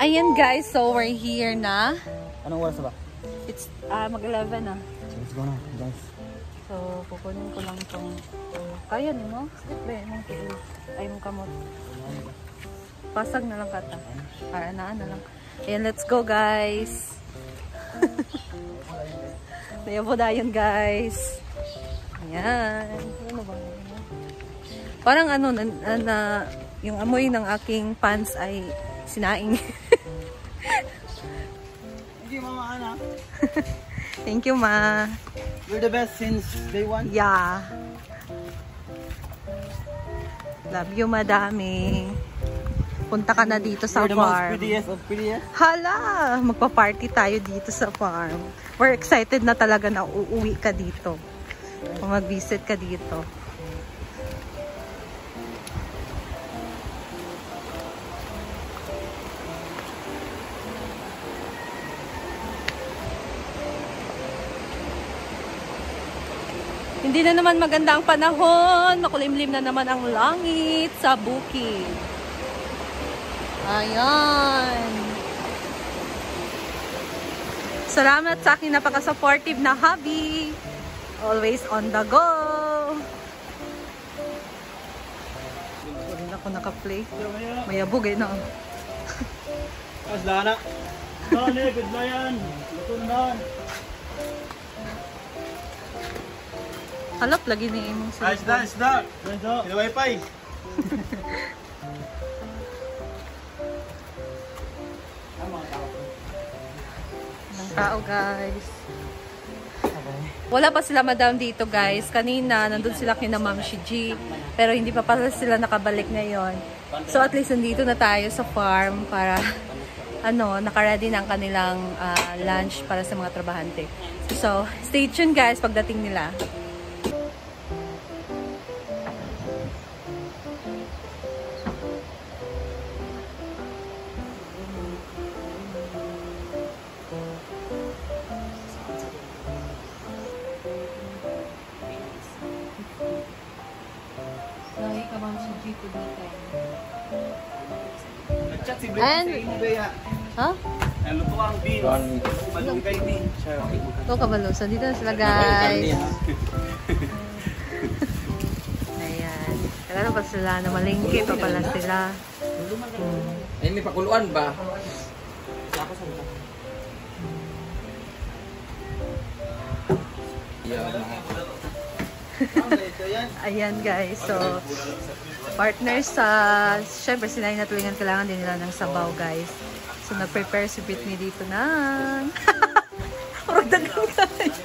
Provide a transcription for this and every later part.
Ayan guys, so we're here na. Anong oras ba? It's mag-11 na. Let's go na, guys. So, kukunin ko lang itong kaya ni mo? Step mong tiis. Ay mong kamot. Pasag na lang kata. Para na lang. Ayan, let's go guys. Nayabo na yun guys. Ayan. Ano ba? Parang ano, yung amoy ng aking pants ay sinaing. Thank you, Mama Ana. Thank you, Ma. You're the best since day one. Yeah. Love you, madami. Punta ka na dito sa You're the farm. most prettiest of prettiest. Hala! Magpa-party tayo dito sa farm. We're excited na talaga na uuwi ka dito. Kung mag-visit ka dito. Hindi na naman maganda ang panahon. Makulimlim na naman ang langit sa bukid. Ayan. Salamat sa aking napaka-supportive na hubby. Always on the go. Hindi na ako naka-play. Mayabog eh, no? Aslana. Dali, good na yan. Lutundan. Halap lagi ni imong sa. Isda. May wifi. Ng tao, guys. Wala pa sila madam dito, guys. Kanina, nandun sila kina Ma'am Shiji. Pero hindi pa pala sila nakabalik ngayon. So, at least nandito na tayo sa farm para, nakaready na ang kanilang lunch para sa mga trabahante. So, stay tuned, guys, pagdating nila. Nag-chat si Brady sa inyo ba? Ha? Naluto ang beans. Malunggay din. Ito kabalusan. Dito na sila, guys. Ayan. Kailan pa sila na malingki pa pala sila. Ay, may pakuluan ba? Ayan guys, so partners sa syempre sila yung natulingan, kailangan din nila ng sabaw guys. So nag-prepare si Britney dito ng dagang guys.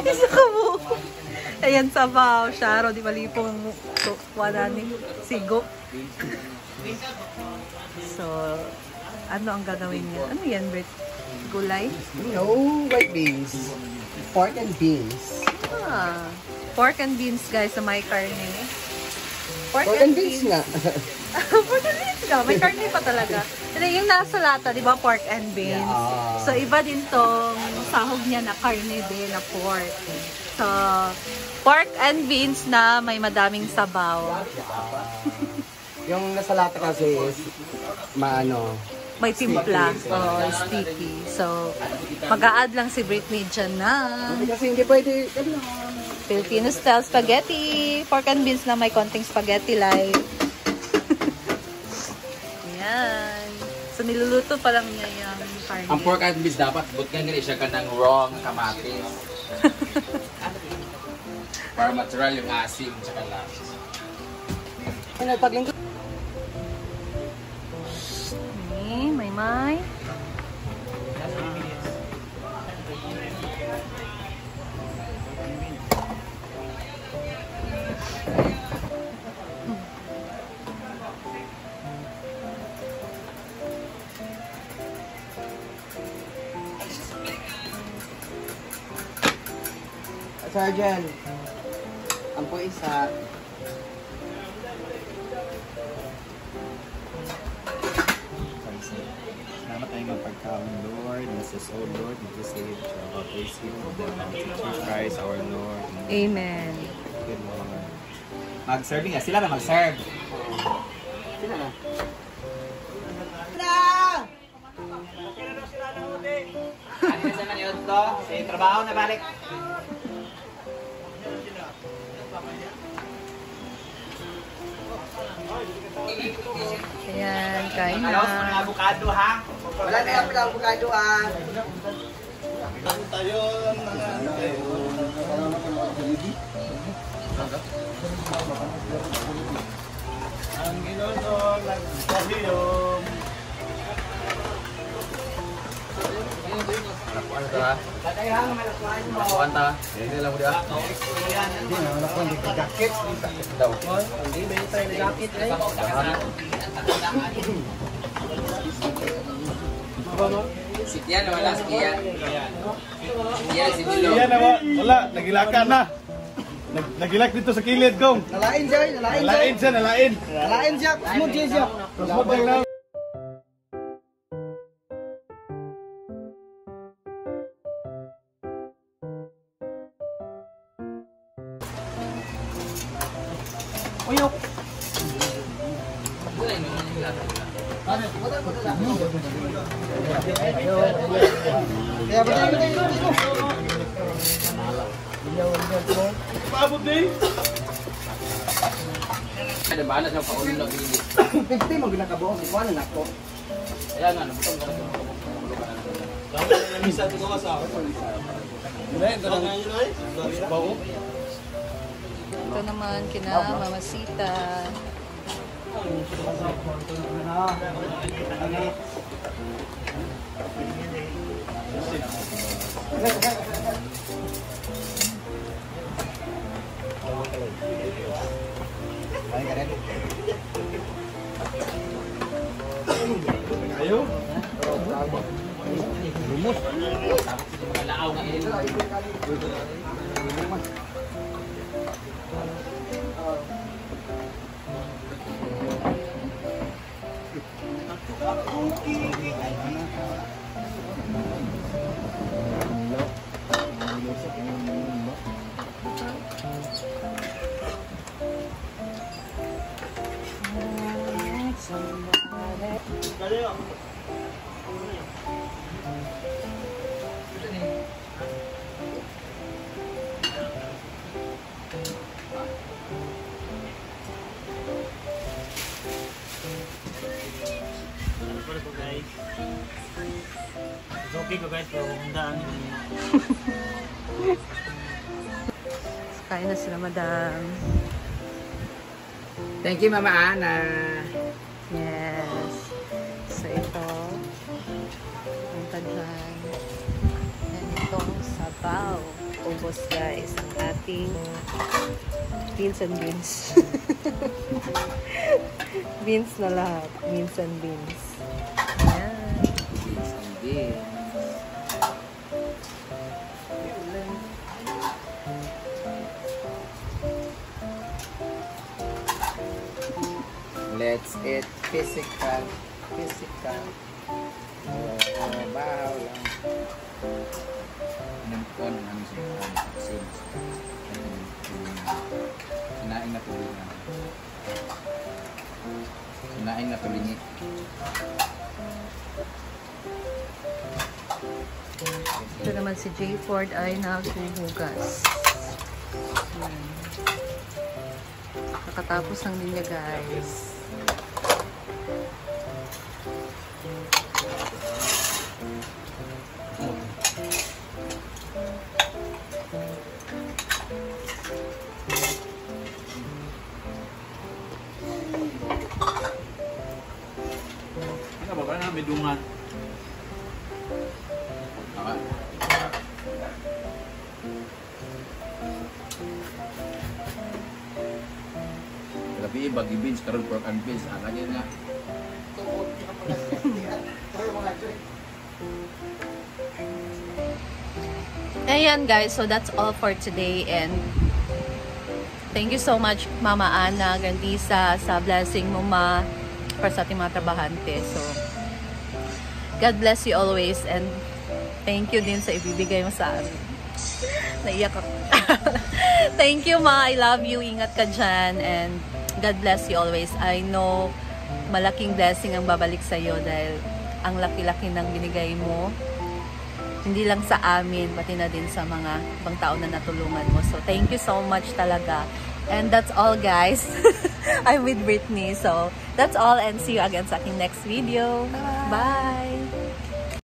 Isa ka mo. Ayan, sabaw, Sharo, di mali pong wala ni sigo. So ano ang gagawin niya? Ano yan, Brit? Gulay? No, white beans. Pork and beans. Pork and beans guys sa may karne. Pork and beans nga. Pork and beans nga. May karne pa talaga. Yung nasa lata, di ba, pork and beans. Yeah. So, iba din tong sahog niya na karne din na pork. So, pork and beans na may madaming sabaw. Yung nasa lata kasi is May timpla. Sticky. So, mag-a-add lang si Britney dyan na kasi hindi pwede. Filipino style spaghetti. Pork and beans na may konting spaghetti like. Ayan. So, niluluto pa lang niya yung karne. Ang pork and beans dapat, but nga nila siya ka ng raw kamatis. Para natural yung asim tsaka lasa. May. Sergeant, ang po isa. Salamat tayong magpagkaon, Lord. Mrs. O Lord, we just say about this people, the Jesus Christ, our Lord. Amen. Good Lord. Mag-serving nga. Sila na mag-serve. Sila na. to. Si trabaho na balik. Ayan, kain na. Alos, mga avocado ha. Wala na yung avocado ah. Ang ginunod, nagpahiyom. Malakuan ta. Malakuan ta. Hindi lang mo dia. Hindi na, wala ko hindi jacket. Daw. Hindi, may tayo na jacket eh. Sikyan wala sikyan. Sikyan si Milo. Yan na wala, nagilaka na. Nagilak dito sa kilid kong. Nalain siya, nalain siya. Nalain siya, nalain. Nalain siya, smooth siya. Smooth lang na. Uyok. Kaya ba tayo dito? Paabot din. Ada balas sa paulo na bili. 50 mo ginakabuo, si Juan na ako. Kaya nga nabutong ka na. Ito naman kina Mamasita. Ayo. Malaaw nga ilo. Okay ko guys, pagkakundaan. Kain na sila, madam. Thank you Mama Ana. Yes. So, ito. Ang tadyan. And itong sabaw. Ubos, guys. Ang ating beans and beans. Beans na lahat. Beans and beans. Ayan. Hindi. Let's eat physical. Bahaw lang. Nampon ang vaccine. Sinaing na tulingan. Sinaing na tulingit. Ito naman si J. Ford ay naghuhugas. Ayan. Nakatapos ng linya, guys. Ano ba na may dungan? Tapi bagi beans karon pork and beans agaknya nga. Ayan, guys, so that's all for today, and thank you so much Mama Ana Gandisa sa blessing mo, ma, para sa ating mga trabahante. So God bless you always, and thank you din sa ibibigay mo sa amin. Naiyak ako. Thank you, ma, I love you, ingat ka dyan, and God bless you always. I know malaking blessing ang babalik sa iyo dahil ang laki-laki ng binigay mo Hindi lang sa amin, pati na din sa mga ibang tao na natulungan mo. So, thank you so much talaga. And that's all, guys. I'm with Brittany. So, that's all and see you again sa aking next video. Bye!